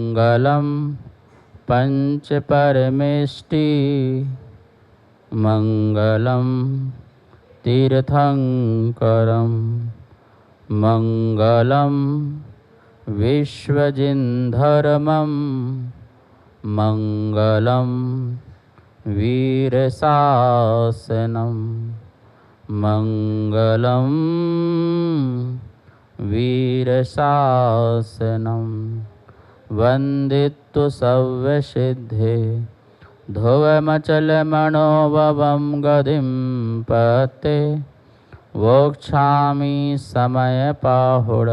मङ्गलं पञ्चपरमेष्टि मङ्गलं तीर्थङ्करं मङ्गलं विश्वजिन्धर्मं मङ्गलं वीरशासनं मङ्गलं वीरशासनं वन्दितु सव्यसिद्धे ध्रुवमचलमणोभवं गतिं पते वोक्षामि समयपाहुड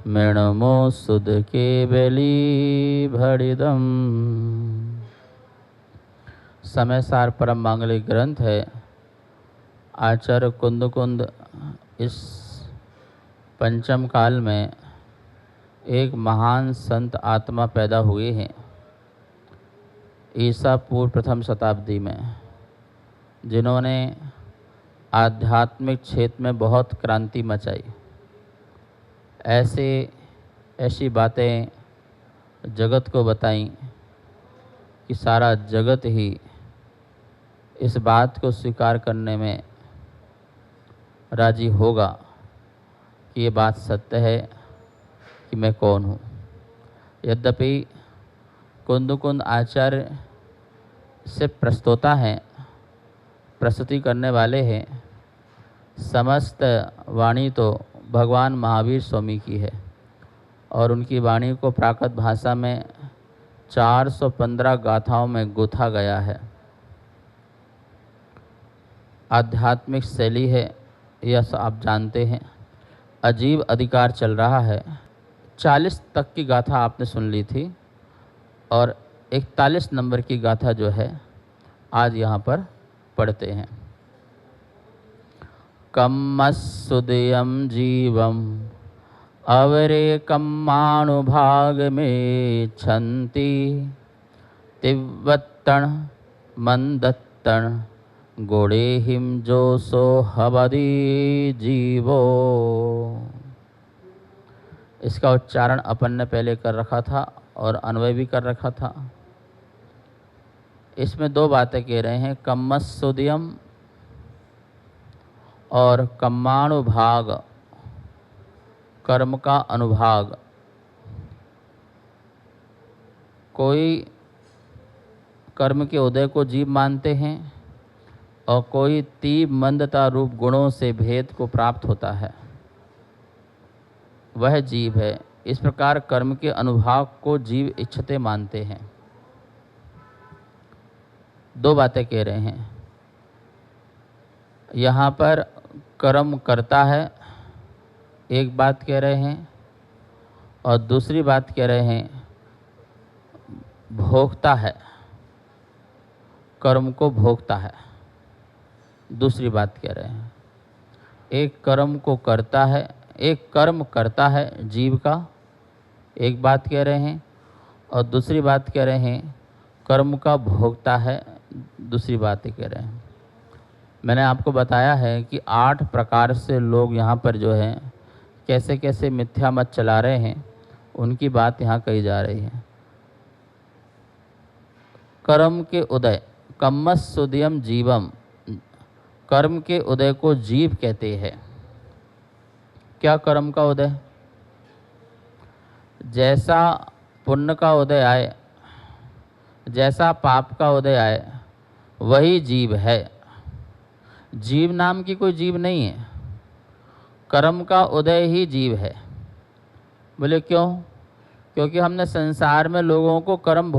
मृणमो सुध केवली भड़िदम। समय सार परम मांगलिक ग्रंथ है। आचार्य कुंद इस पंचम काल में एक महान संत आत्मा पैदा हुए हैं। ईसा पूर्व प्रथम शताब्दी में, जिन्होंने आध्यात्मिक क्षेत्र में बहुत क्रांति मचाई। ऐसी बातें जगत को बताई कि सारा जगत ही इस बात को स्वीकार करने में राजी होगा कि ये बात सत्य है कि मैं कौन हूँ। यद्यपि कुंद आचार्य से प्रस्तोता हैं, प्रस्तुति करने वाले हैं, समस्त वाणी तो भगवान महावीर स्वामी की है और उनकी वाणी को प्राकृत भाषा में 415 गाथाओं में गुथा गया है। आध्यात्मिक शैली है, यह आप जानते हैं। अजीब अधिकार चल रहा है। 40 तक की गाथा आपने सुन ली थी और 41 नंबर की गाथा जो है आज यहाँ पर पढ़ते हैं। कम्मस्सुदयं जीवम अवरेकं मानुभाग में छन्ति तिव्वत्तण मंदत्तण गोड़ेहिम जोसो हवदी जीवो। इसका उच्चारण अपन ने पहले कर रखा था और अन्वय भी कर रखा था। इसमें दो बातें कह रहे हैं, कम्मस्सुदयम और कर्मानुभाग, कर्म का अनुभाग। कोई कर्म के उदय को जीव मानते हैं और कोई तीव्र मंदता रूप गुणों से भेद को प्राप्त होता है, वह जीव है। इस प्रकार कर्म के अनुभाग को जीव इच्छते मानते हैं। दो बातें कह रहे हैं यहाँ पर। कर्म करता है एक बात कह रहे हैं और दूसरी बात कह रहे हैं भोगता है, कर्म को भोगता है, दूसरी बात कह रहे हैं। एक कर्म को करता है, एक कर्म करता है जीव का, एक बात कह रहे हैं, और दूसरी बात कह रहे हैं कर्म का भोगता है, दूसरी बातें कह रहे हैं। मैंने आपको बताया है कि 8 प्रकार से लोग यहाँ पर जो है कैसे कैसे मिथ्या मत चला रहे हैं, उनकी बात यहाँ कही जा रही है। कर्म के उदय, कम्मस्सुदयम जीवम, कर्म के उदय को जीव कहते हैं। क्या कर्म का उदय? जैसा पुण्य का उदय आए, जैसा पाप का उदय आए, वही जीव है। जीव नाम की कोई जीव नहीं है, कर्म का उदय ही जीव है। बोले क्यों? क्योंकि हमने संसार में लोगों को कर्म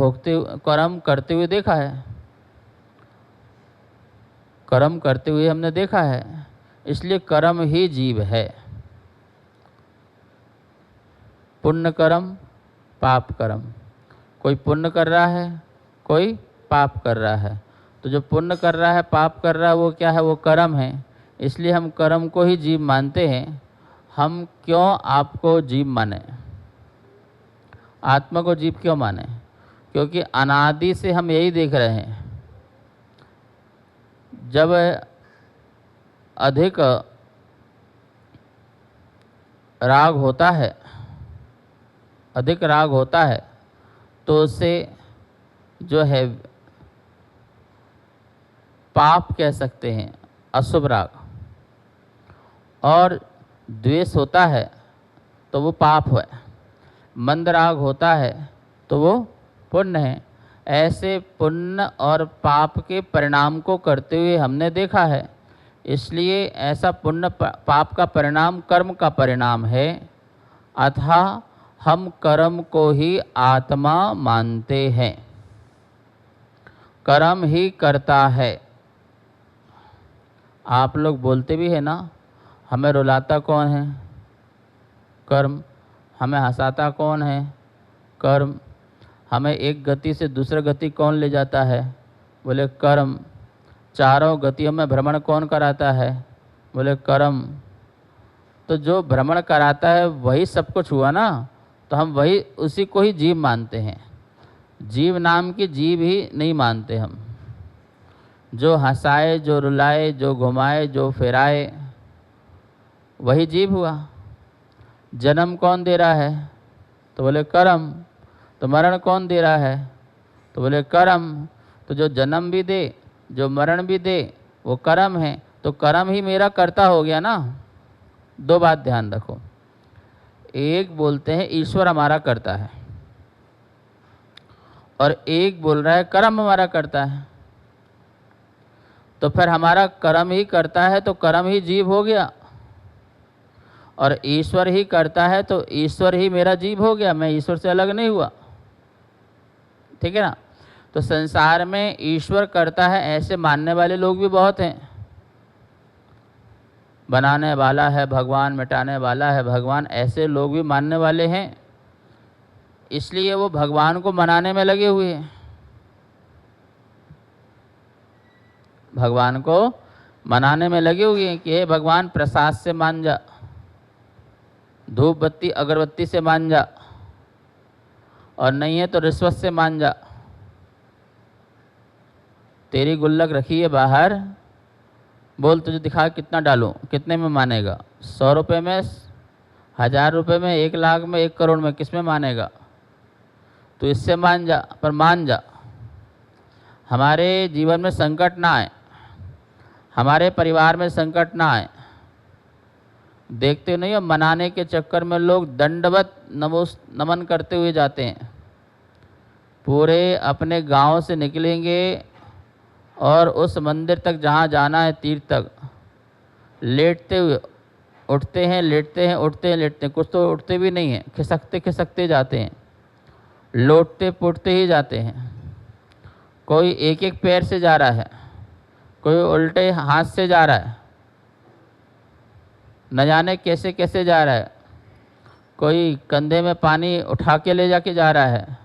करते हुए देखा है, कर्म करते हुए हमने देखा है, इसलिए कर्म ही जीव है। पुण्य कर्म, पाप कर्म। कोई पुण्य कर रहा है, कोई पाप कर रहा है। तो जो पुण्य कर रहा है, पाप कर रहा है, वो क्या है? वो कर्म है। इसलिए हम कर्म को ही जीव मानते हैं। हम क्यों आपको जीव माने, आत्मा को जीव क्यों माने? क्योंकि अनादि से हम यही देख रहे हैं। जब अधिक राग होता है, अधिक राग होता है, तो उसे जो है पाप कह सकते हैं, अशुभ राग। और द्वेष होता है तो वो पाप है, मंद राग होता है तो वो पुण्य है। ऐसे पुण्य और पाप के परिणाम को करते हुए हमने देखा है, इसलिए ऐसा पुण्य पाप का परिणाम कर्म का परिणाम है, अतः हम कर्म को ही आत्मा मानते हैं। कर्म ही करता है। आप लोग बोलते भी है ना, हमें रुलाता कौन है? कर्म। हमें हंसाता कौन है? कर्म। हमें एक गति से दूसरी गति कौन ले जाता है? बोले कर्म। चारों गतियों में भ्रमण कौन कराता है? बोले कर्म। तो जो भ्रमण कराता है वही सब कुछ हुआ ना, तो हम वही उसी को ही जीव मानते हैं। जीव नाम की जीव ही नहीं मानते हम। जो हंसाए, जो रुलाए, जो घुमाए, जो फिराए, वही जीव हुआ। जन्म कौन दे रहा है? तो बोले कर्म। तो मरण कौन दे रहा है? तो बोले कर्म। तो जो जन्म भी दे, जो मरण भी दे, वो कर्म है। तो कर्म ही मेरा कर्ता हो गया ना। दो बात ध्यान रखो, एक बोलते हैं ईश्वर हमारा करता है, और एक बोल रहा है कर्म हमारा करता है। तो फिर हमारा कर्म ही करता है तो कर्म ही जीव हो गया, और ईश्वर ही करता है तो ईश्वर ही मेरा जीव हो गया, मैं ईश्वर से अलग नहीं हुआ। ठीक है ना। तो संसार में ईश्वर करता है ऐसे मानने वाले लोग भी बहुत हैं। बनाने वाला है भगवान, मिटाने वाला है भगवान, ऐसे लोग भी मानने वाले हैं। इसलिए वो भगवान को मनाने में लगे हुए हैं। भगवान को मनाने में लगे हुए हैं कि हे भगवान प्रसाद से मान जा, धूप बत्ती अगरबत्ती से मान जा, और नहीं है तो रिश्वत से मान जा। तेरी गुल्लक रखी है बाहर, बोल तुझे दिखा कितना डालूं, कितने में मानेगा? 100 रुपये में, 1000 रुपये में, 1 लाख में, 1 करोड़ में, किस में मानेगा? तो इससे मान जा, पर मान जा। हमारे जीवन में संकट ना आए, हमारे परिवार में संकट ना आए। देखते नहीं हो मनाने के चक्कर में लोग दंडवत नमन करते हुए जाते हैं। पूरे अपने गांव से निकलेंगे और उस मंदिर तक जहां जाना है, तीर्थ तक, लेटते हुए उठते हैं, लेटते हैं, उठते हैं, लेटते हैं। कुछ तो उठते भी नहीं हैं, खिसकते खिसकते जाते हैं, लौटते पुटते ही जाते हैं। कोई एक एक पैर से जा रहा है, कोई उल्टे हाथ से जा रहा है, न जाने कैसे कैसे जा रहा है। कोई कंधे में पानी उठा के ले जाके जा रहा है।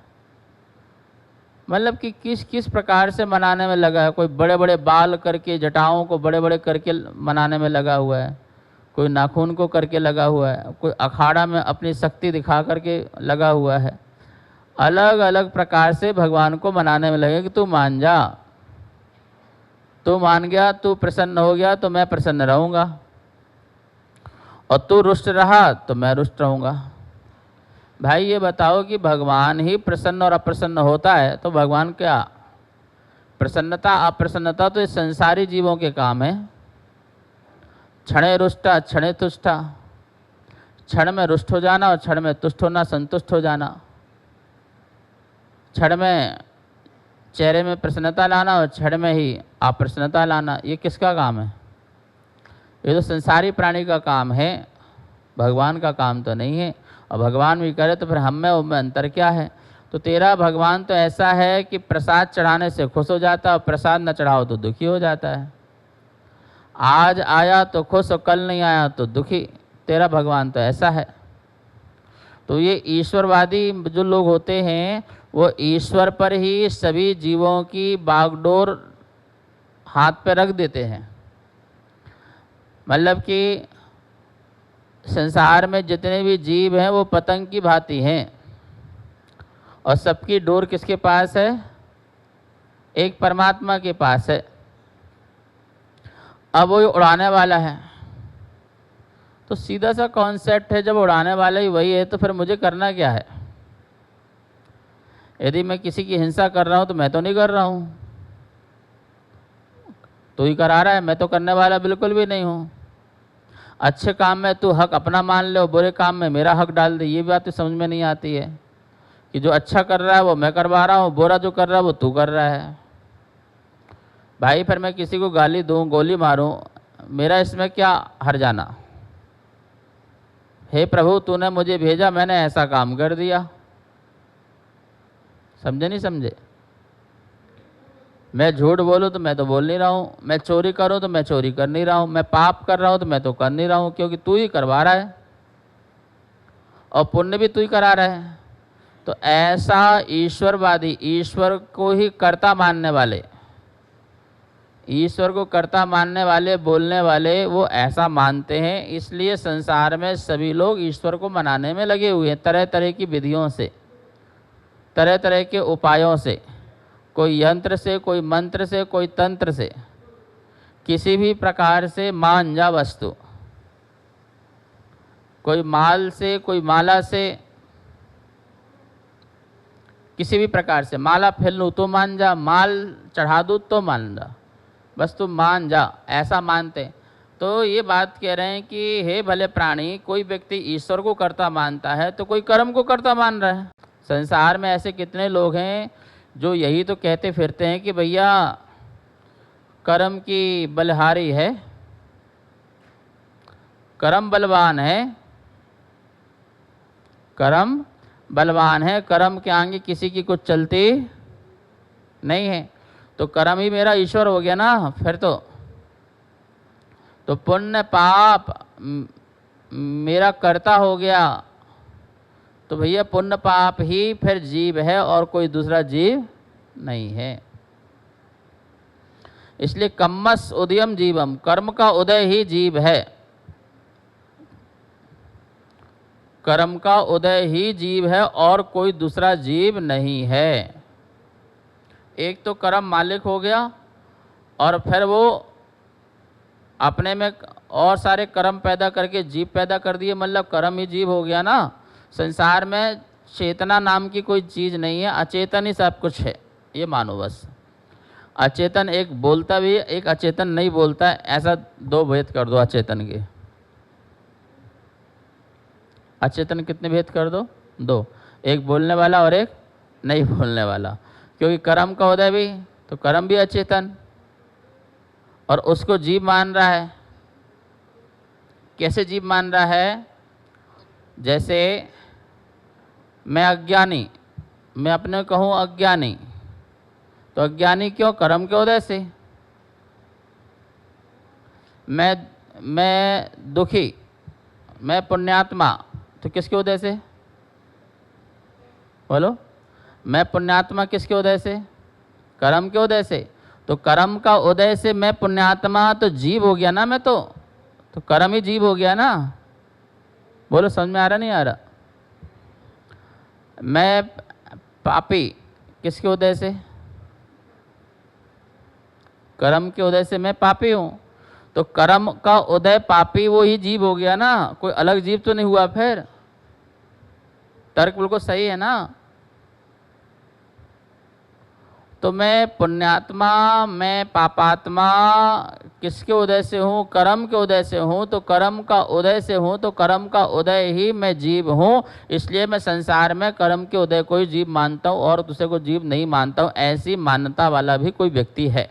मतलब कि किस किस प्रकार से मनाने में लगा है। कोई बड़े बड़े बाल करके, जटाओं को बड़े बड़े करके मनाने में लगा हुआ है, कोई नाखून को करके लगा हुआ है, कोई अखाड़ा में अपनी शक्ति दिखा करके लगा हुआ है। अलग अलग प्रकार से भगवान को मनाने में लगे कि तू मान जा, तू मान गया, तू प्रसन्न हो गया तो मैं प्रसन्न रहूँगा, और तू रुष्ट रहा तो मैं रुष्ट रहूँगा। भाई ये बताओ कि भगवान ही प्रसन्न और अप्रसन्न होता है तो भगवान क्या? प्रसन्नता अप्रसन्नता तो इस संसारी जीवों के काम है। क्षणे रुष्टा क्षणे तुष्टा, क्षण में रुष्ट हो जाना और क्षण में तुष्ट होना, संतुष्ट हो जाना। क्षण में चेहरे में प्रसन्नता लाना और क्षण में ही अप्रसन्नता लाना, ये किसका काम है? ये तो संसारी प्राणी का काम है, भगवान का काम तो नहीं है। और भगवान भी करे तो फिर हम में उनमें अंतर क्या है? तो तेरा भगवान तो ऐसा है कि प्रसाद चढ़ाने से खुश हो जाता है और प्रसाद न चढ़ाओ तो दुखी हो जाता है। आज आया तो खुश और कल नहीं आया तो दुखी। तेरा भगवान तो ऐसा है। तो ये ईश्वरवादी जो लोग होते हैं वो ईश्वर पर ही सभी जीवों की बागडोर हाथ पे रख देते हैं। मतलब कि संसार में जितने भी जीव हैं वो पतंग की भांति हैं, और सबकी डोर किसके पास है? एक परमात्मा के पास है। अब वो उड़ाने वाला है, तो सीधा सा कॉन्सेप्ट है, जब उड़ाने वाला ही वही है तो फिर मुझे करना क्या है? यदि मैं किसी की हिंसा कर रहा हूँ तो मैं तो नहीं कर रहा हूँ, तू ही करा रहा है, मैं तो करने वाला बिल्कुल भी नहीं हूँ। अच्छे काम में तू हक अपना मान ले और बुरे काम में मेरा हक डाल दे, ये बात तो समझ में नहीं आती है कि जो अच्छा कर रहा है वो मैं करवा रहा हूँ, बुरा जो कर रहा है वो तू कर रहा है। भाई फिर मैं किसी को गाली दूँ, गोली मारूँ, मेरा इसमें क्या हर्जाना? हे प्रभु, तूने मुझे भेजा, मैंने ऐसा काम कर दिया। समझे नहीं समझे? मैं झूठ बोलूँ तो मैं तो बोल नहीं रहा हूँ, मैं चोरी करूँ तो मैं चोरी कर नहीं रहा हूँ, मैं पाप कर रहा हूँ तो मैं तो कर नहीं रहा हूँ, क्योंकि तू ही करवा रहा है और पुण्य भी तू ही करा रहा है। तो ऐसा ईश्वरवादी, ईश्वर को ही कर्ता मानने वाले, ईश्वर को कर्ता मानने वाले, बोलने वाले, वो ऐसा मानते हैं। इसलिए संसार में सभी लोग ईश्वर को मनाने में लगे हुए हैं, तरह तरह की विधियों से, तरह तरह के उपायों से, कोई यंत्र से, कोई मंत्र से, कोई तंत्र से, किसी भी प्रकार से मांझा वस्तु, कोई माल से, कोई माला से, किसी भी प्रकार से माला फेल लूँ तो मान जा, माल चढ़ा दूँ तो मान जा, बस तू मान जा, ऐसा मानते। तो ये बात कह रहे हैं कि हे भले प्राणी, कोई व्यक्ति ईश्वर को कर्ता मानता है तो कोई कर्म को कर्ता मान रहा है। संसार में ऐसे कितने लोग हैं जो यही तो कहते फिरते हैं कि भैया कर्म की बलहारी है, कर्म बलवान है, कर्म बलवान है, कर्म के आगे किसी की कुछ चलती नहीं है। तो कर्म ही मेरा ईश्वर हो गया ना फिर तो पुण्य पाप मेरा कर्ता हो गया। तो भैया पुण्य पाप ही फिर जीव है और कोई दूसरा जीव नहीं है। इसलिए कम्मस उदयम जीवम, कर्म का उदय ही जीव है, कर्म का उदय ही जीव है और कोई दूसरा जीव नहीं है। एक तो कर्म मालिक हो गया और फिर वो अपने में और सारे कर्म पैदा करके जीव पैदा कर दिए, मतलब कर्म ही जीव हो गया ना। संसार में चेतना नाम की कोई चीज़ नहीं है, अचेतन ही सब कुछ है, ये मानो बस। अचेतन एक बोलता भी है, एक अचेतन नहीं बोलता है, ऐसा दो भेद कर दो अचेतन के। अचेतन कितने भेद कर दो? दो, एक बोलने वाला और एक नहीं बोलने वाला। क्योंकि कर्म का उदय भी, तो कर्म भी अचेतन और उसको जीव मान रहा है। कैसे जीव मान रहा है? जैसे मैं अज्ञानी, मैं अपने कहूँ अज्ञानी, तो अज्ञानी क्यों? कर्म के उदय से। मैं दुखी, मैं पुण्यात्मा, तो किसके उदय से? बोलो। मैं पुण्यात्मा किसके उदय से? कर्म के उदय से। तो कर्म का उदय से मैं पुण्यात्मा, तो जीव हो गया ना मैं तो कर्म ही जीव हो गया ना। बोलो, समझ में आ रहा नहीं आ रहा? मैं पापी किसके उदय से? कर्म के उदय से मैं पापी हूँ, तो कर्म का उदय पापी वो ही जीव हो गया ना, कोई अलग जीव तो नहीं हुआ। फिर तर्क बिल्कुल सही है ना। तो मैं पुण्यात्मा, मैं पापात्मा किसके उदय से हूँ? कर्म के उदय से हूँ। तो कर्म का उदय से हूँ, तो कर्म का उदय ही मैं जीव हूँ। इसलिए मैं संसार में कर्म के उदय को ही जीव मानता हूँ और दूसरे को जीव नहीं मानता हूँ। ऐसी मान्यता वाला भी कोई व्यक्ति है।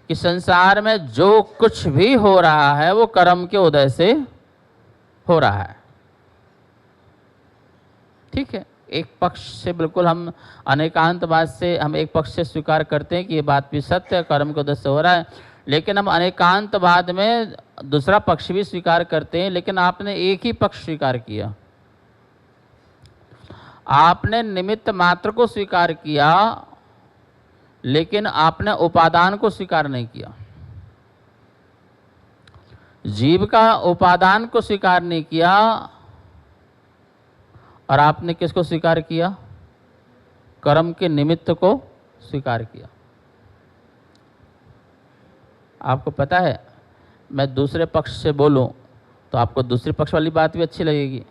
कि संसार में जो कुछ भी हो रहा है वो कर्म के उदय से हो रहा है। ठीक है, एक पक्ष से बिल्कुल हम अनेकांतवाद से हम एक पक्ष से स्वीकार करते हैं कि ये बात भी सत्य है, कर्म के उदय से हो रहा है। लेकिन हम अनेकांतवाद में दूसरा पक्ष भी स्वीकार करते हैं। लेकिन आपने एक ही पक्ष स्वीकार किया, आपने निमित्त मात्र को स्वीकार किया, लेकिन आपने उपादान को स्वीकार नहीं किया। जीव का उपादान को स्वीकार नहीं किया और आपने किसको स्वीकार किया? कर्म के निमित्त को स्वीकार किया। आपको पता है, मैं दूसरे पक्ष से बोलूं तो आपको दूसरे पक्ष वाली बात भी अच्छी लगेगी,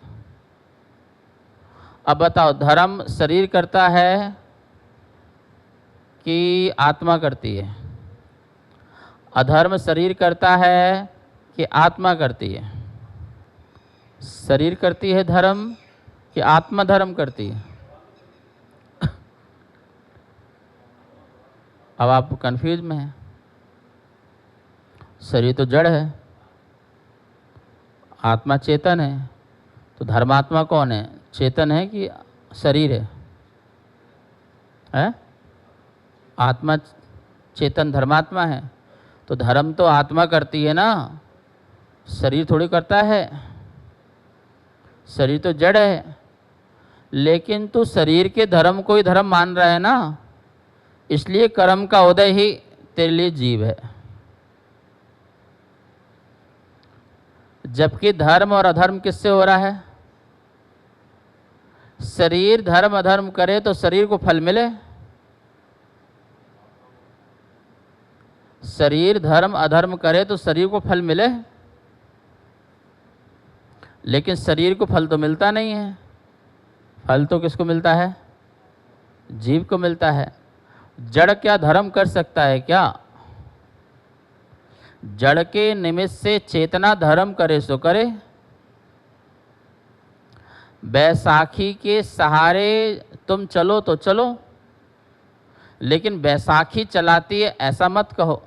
अब बताओ, धर्म शरीर करता है कि आत्मा करती है? अधर्म शरीर करता है कि आत्मा करती है? शरीर करती है धर्म कि आत्मा धर्म करती है? अब आप कंफ्यूज में हैं। शरीर तो जड़ है, आत्मा चेतन है, तो धर्मात्मा कौन है? चेतन है कि शरीर है? आत्मा चेतन धर्मात्मा है, तो धर्म तो आत्मा करती है ना, शरीर थोड़ी करता है। शरीर तो जड़ है, लेकिन तू शरीर के धर्म को ही धर्म मान रहा है ना, इसलिए कर्म का उदय ही तेरे लिए जीव है। जबकि धर्म और अधर्म किससे हो रहा है? शरीर धर्म अधर्म करे तो शरीर को फल मिले। शरीर धर्म अधर्म करे तो शरीर को फल मिले, लेकिन शरीर को फल तो मिलता नहीं है। फल तो किसको मिलता है? जीव को मिलता है। जड़ क्या धर्म कर सकता है क्या? जड़ के निमित्त से चेतना धर्म करे सो करे। बैसाखी के सहारे तुम चलो तो चलो, लेकिन बैसाखी चलाती है ऐसा मत कहो।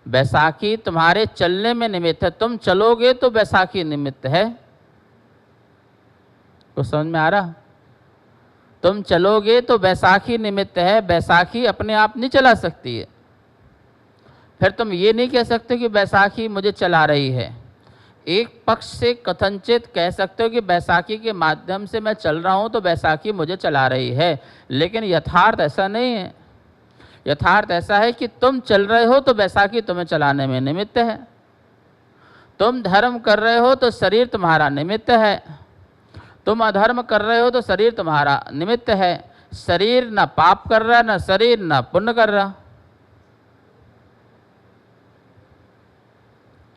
बैसाखी तुम्हारे चलने में निमित्त है, तुम चलोगे तो बैसाखी निमित्त है। कुछ समझ में आ रहा? तुम चलोगे तो बैसाखी निमित्त है, बैसाखी अपने आप नहीं चला सकती है। फिर तुम ये नहीं कह सकते कि बैसाखी मुझे चला रही है। एक पक्ष से कथनचित कह सकते हो कि बैसाखी के माध्यम से मैं चल रहा हूँ तो बैसाखी मुझे चला रही है, लेकिन यथार्थ ऐसा नहीं है। यथार्थ ऐसा है कि तुम चल रहे हो तो बैसाखी तुम्हें चलाने में निमित्त है। तुम धर्म कर रहे हो तो शरीर तुम्हारा निमित्त है, तुम अधर्म कर रहे हो तो शरीर तुम्हारा निमित्त है। शरीर न पाप कर रहा, न शरीर न पुण्य कर रहा।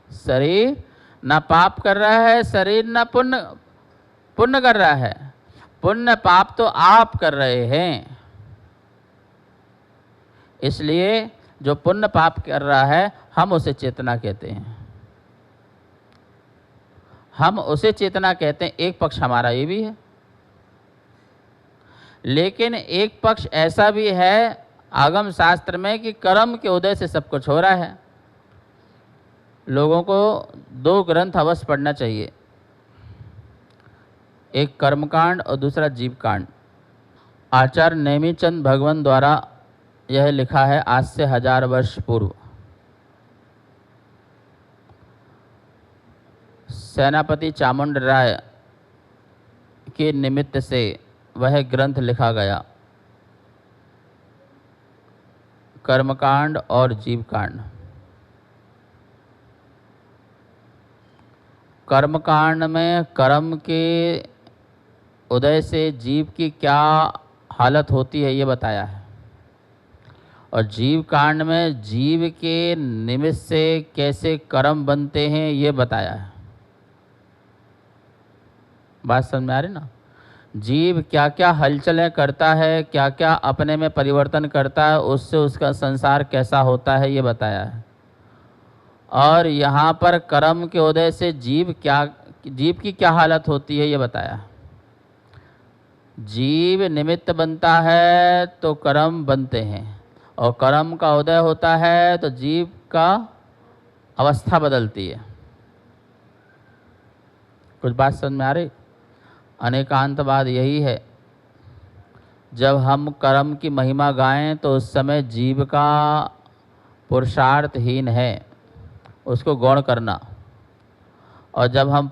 शरीर न पाप कर रहा है, शरीर न पुण्य कर रहा है। पुण्य पाप तो आप कर रहे हैं। इसलिए जो पुण्य पाप कर रहा है हम उसे चेतना कहते हैं। हम उसे चेतना कहते हैं। एक पक्ष हमारा ये भी है, लेकिन एक पक्ष ऐसा भी है आगम शास्त्र में कि कर्म के उदय से सब कुछ हो रहा है। लोगों को दो ग्रंथ अवश्य पढ़ना चाहिए, एक कर्मकांड और दूसरा जीवकांड। आचार्य नेमिचंद भगवान द्वारा यह लिखा है आज से 1000 वर्ष पूर्व। सेनापति चामुंड राय के निमित्त से वह ग्रंथ लिखा गया, कर्मकांड और जीवकांड। कर्मकांड में कर्म के उदय से जीव की क्या हालत होती है ये बताया है, और जीव कांड में जीव के निमित्त से कैसे कर्म बनते हैं ये बताया है। बात समझ में आ रही ना? जीव क्या क्या हलचलें करता है, क्या क्या अपने में परिवर्तन करता है, उससे उसका संसार कैसा होता है ये बताया है। और यहाँ पर कर्म के उदय से जीव की क्या हालत होती है ये बताया है। जीव निमित्त बनता है तो कर्म बनते हैं, और कर्म का उदय होता है तो जीव का अवस्था बदलती है। कुछ बात समझ में आ रही? अनेकांतवाद यही है। जब हम कर्म की महिमा गाएं तो उस समय जीव का पुरुषार्थहीन है, उसको गौण करना, और जब हम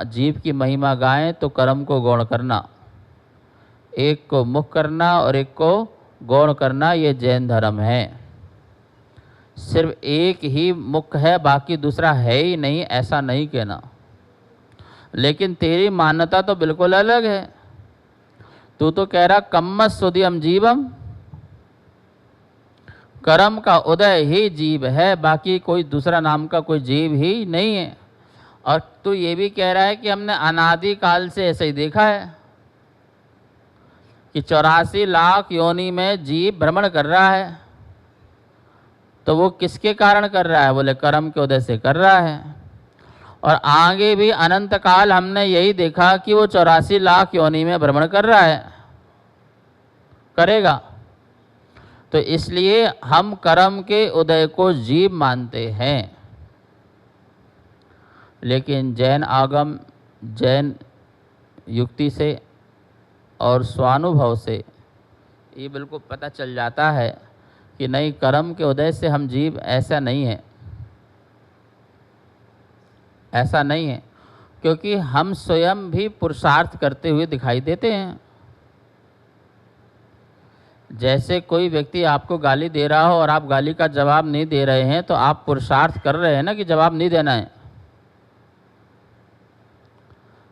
जीव की महिमा गाएं तो कर्म को गौण करना। एक को मुख करना और एक को गौण करना, ये जैन धर्म है। सिर्फ एक ही मुख है, बाकी दूसरा है ही नहीं, ऐसा नहीं कहना। लेकिन तेरी मान्यता तो बिल्कुल अलग है। तू तो कह रहा कम्मस सुदियम जीवम, कर्म का उदय ही जीव है, बाकी कोई दूसरा नाम का कोई जीव ही नहीं है। और परंतु ये भी कह रहा है कि हमने अनादि काल से ऐसे ही देखा है कि 84 लाख योनि में जीव भ्रमण कर रहा है। तो वो किसके कारण कर रहा है? बोले कर्म के उदय से कर रहा है। और आगे भी अनंत काल हमने यही देखा कि वो 84 लाख योनि में भ्रमण कर रहा है, करेगा। तो इसलिए हम कर्म के उदय को जीव मानते हैं। लेकिन जैन आगम, जैन युक्ति से और स्वानुभव से ये बिल्कुल पता चल जाता है कि नहीं, कर्म के उदय से हम जीव, ऐसा नहीं है, ऐसा नहीं है। क्योंकि हम स्वयं भी पुरुषार्थ करते हुए दिखाई देते हैं। जैसे कोई व्यक्ति आपको गाली दे रहा हो और आप गाली का जवाब नहीं दे रहे हैं, तो आप पुरुषार्थ कर रहे हैं ना कि जवाब नहीं देना है।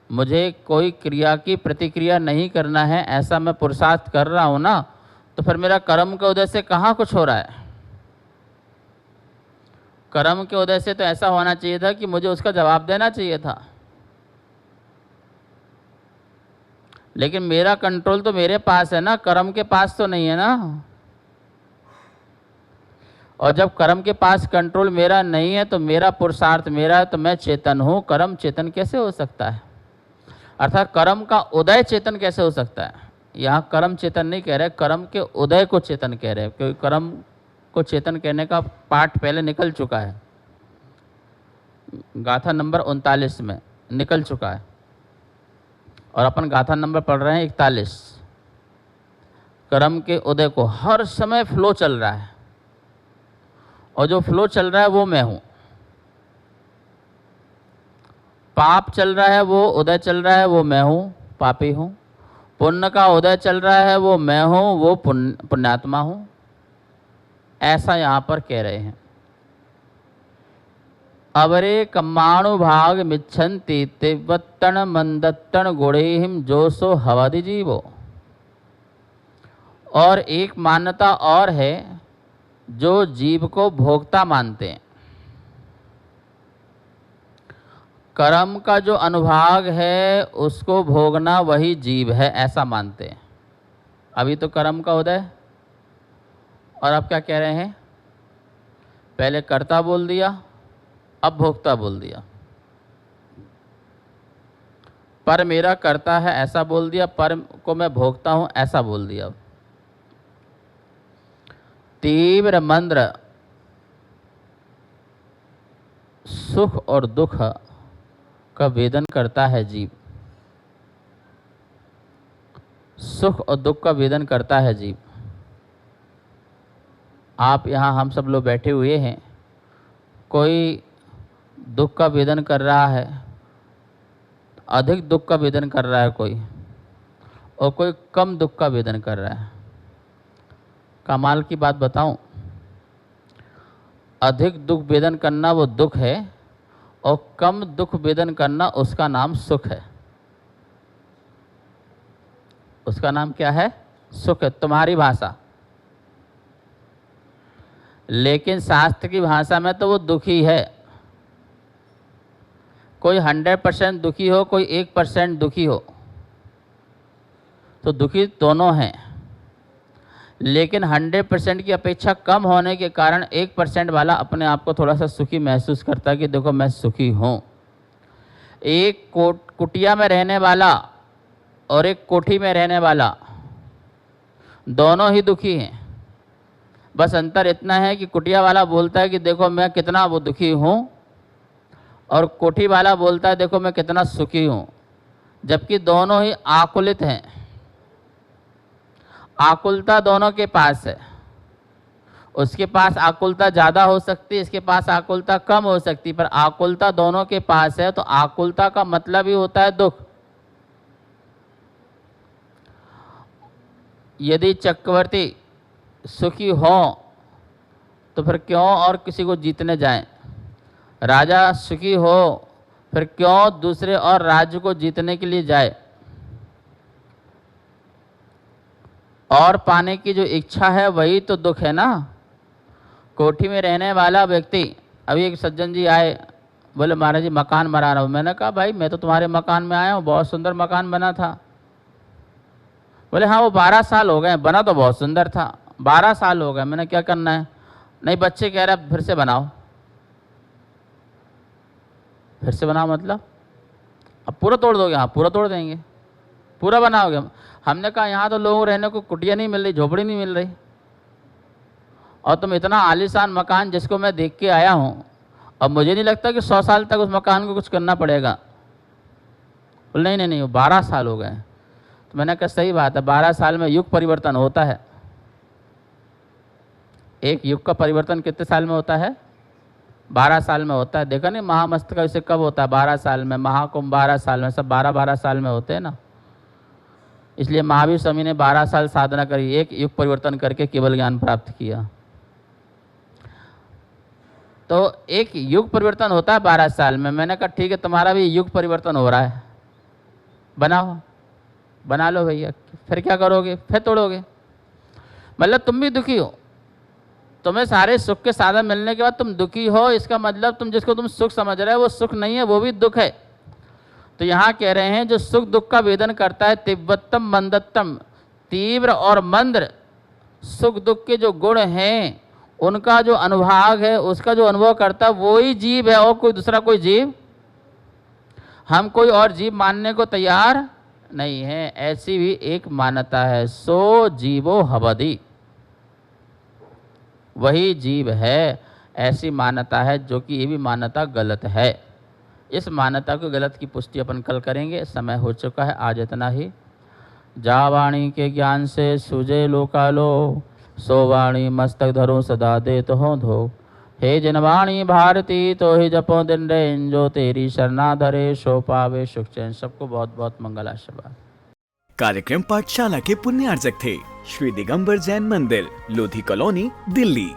मुझे कोई क्रिया की प्रतिक्रिया नहीं करना है, ऐसा मैं पुरुषार्थ कर रहा हूं ना, तो फिर मेरा कर्म के उदय से कहाँ कुछ हो रहा है? कर्म के उदय से तो ऐसा होना चाहिए था कि मुझे उसका जवाब देना चाहिए था। लेकिन मेरा कंट्रोल तो मेरे पास है ना, कर्म के पास तो नहीं है ना। और जब कर्म के पास कंट्रोल मेरा नहीं है, तो मेरा पुरुषार्थ मेरा है, तो मैं चेतन हूँ, कर्म चेतन कैसे हो सकता है? अर्थात कर्म का उदय चेतन कैसे हो सकता है? यहाँ कर्म चेतन नहीं कह रहे, कर्म के उदय को चेतन कह रहे हैं, क्योंकि कर्म को चेतन कहने का पाठ पहले निकल चुका है, गाथा नंबर 39 में निकल चुका है। और अपन गाथा नंबर पढ़ रहे हैं 41। कर्म के उदय को हर समय फ्लो चल रहा है, और जो फ्लो चल रहा है वो मैं हूँ। पाप चल रहा है, वो उदय चल रहा है, वो मैं हूँ, पापी हूँ। पुण्य का उदय चल रहा है, वो मैं हूँ, वो पुण्यात्मा हूँ। ऐसा यहाँ पर कह रहे हैं। अवरे कम्माणुभाग मिच्छन्ति तिव्वत्तण मंदत्तण गुणेहिम जोसो हवदि जीवो। और एक मान्यता और है, जो जीव को भोक्ता मानते हैं। कर्म का जो अनुभाग है उसको भोगना वही जीव है, ऐसा मानते हैं। अभी तो कर्म का उदय, और अब क्या कह रहे हैं? पहले कर्ता बोल दिया, अब भोक्ता बोल दिया। पर मेरा कर्ता है ऐसा बोल दिया, पर को मैं भोगता हूं ऐसा बोल दिया। तीव्र मंद्र सुख और दुख का वेदन करता है जीव, सुख और दुख का वेदन करता है जीव। आप यहाँ हम सब लोग बैठे हुए हैं, कोई दुख का वेदन कर रहा है, अधिक दुख का वेदन कर रहा है कोई, और कोई कम दुख का वेदन कर रहा है। कमाल की बात बताऊं, अधिक दुख वेदन करना वो दुख है, और कम दुख वेदन करना उसका नाम सुख है। उसका नाम क्या है? सुख है, तुम्हारी भाषा। लेकिन शास्त्र की भाषा में तो वो दुखी है। कोई 100% दुखी हो, कोई 1% दुखी हो, तो दुखी दोनों हैं। लेकिन 100% की अपेक्षा कम होने के कारण 1% वाला अपने आप को थोड़ा सा सुखी महसूस करता है कि देखो मैं सुखी हूँ। एक कुटिया में रहने वाला और एक कोठी में रहने वाला, दोनों ही दुखी हैं। बस अंतर इतना है कि कुटिया वाला बोलता है कि देखो मैं कितना वो दुखी हूँ, और कोठी वाला बोलता है देखो मैं कितना सुखी हूँ। जबकि दोनों ही आकुलित हैं। आकुलता दोनों के पास है। उसके पास आकुलता ज़्यादा हो सकती है, इसके पास आकुलता कम हो सकती है, पर आकुलता दोनों के पास है। तो आकुलता का मतलब ही होता है दुख। यदि चक्रवर्ती सुखी हो तो फिर क्यों और किसी को जीतने जाएं? राजा सुखी हो फिर क्यों दूसरे और राज्य को जीतने के लिए जाए? और पाने की जो इच्छा है वही तो दुख है ना। कोठी में रहने वाला व्यक्ति, अभी एक सज्जन जी आए बोले महाराज जी मकान बना रहा हूँ। मैंने कहा भाई मैं तो तुम्हारे मकान में आया हूँ, बहुत सुंदर मकान बना था। बोले हाँ वो 12 साल हो गए, बना तो बहुत सुंदर था, 12 साल हो गए। मैंने क्या करना है? नहीं बच्चे कह रहे फिर से बनाओ। फिर से बनाओ मतलब अब पूरा तोड़ दोगे? हाँ पूरा तोड़ देंगे। पूरा बनाओगे? हमने कहा यहाँ तो लोगों रहने को कुटिया नहीं मिल रही, झोपड़ी नहीं मिल रही, और तुम इतना आलीशान मकान जिसको मैं देख के आया हूँ, अब मुझे नहीं लगता कि 100 साल तक उस मकान को कुछ करना पड़ेगा। बोले नहीं नहीं नहीं, वो 12 साल हो गए। तो मैंने कहा सही बात है, 12 साल में युग परिवर्तन होता है। एक युग का परिवर्तन कितने साल में होता है? 12 साल में होता है। देखा नहीं महामस्तक इसे कब होता है? 12 साल में। महाकुंभ 12 साल में, सब 12-12 साल में होते हैं ना। इसलिए महावीर स्वामी ने 12 साल साधना करी, एक युग परिवर्तन करके केवल ज्ञान प्राप्त किया। तो एक युग परिवर्तन होता है 12 साल में। मैंने कहा ठीक है तुम्हारा भी युग परिवर्तन हो रहा है, बनाओ, बना लो भैया। फिर क्या करोगे? फिर तोड़ोगे? मतलब तुम भी दुखी हो, तुम्हें सारे सुख के साधन मिलने के बाद तुम दुखी हो, इसका मतलब तुम जिसको तुम सुख समझ रहे हो वो सुख नहीं है, वो भी दुख है। तो यहाँ कह रहे हैं जो सुख दुख का वेदन करता है, तिब्बतम मंदत्तम, तीव्र और मंद सुख दुख के जो गुण हैं उनका जो अनुभाग है, उसका जो अनुभव करता है वो ही जीव है, और कोई दूसरा कोई जीव। हम कोई और जीव मानने को तैयार नहीं है। ऐसी भी एक मान्यता है, सो जीवो हवदि, वही जीव है, ऐसी मान्यता है, जो कि ये भी मान्यता गलत है। इस मान्यता को गलत की पुष्टि अपन कल करेंगे। समय हो चुका है, आज इतना ही। जा वाणी के ज्ञान से सुजे लोकालो, सो वाणी मस्तक धरो सदा दे तो हो धो। हे जनवाणी भारती तो ही जपो दिन रेन, जो तेरी शरणा धरे सो पावे सुख चैन। सबको बहुत बहुत मंगल आशीर्वाद। कार्यक्रम पाठशाला के पुण्यार्जक थे श्री दिगंबर जैन मंदिर, लोधी कॉलोनी, दिल्ली।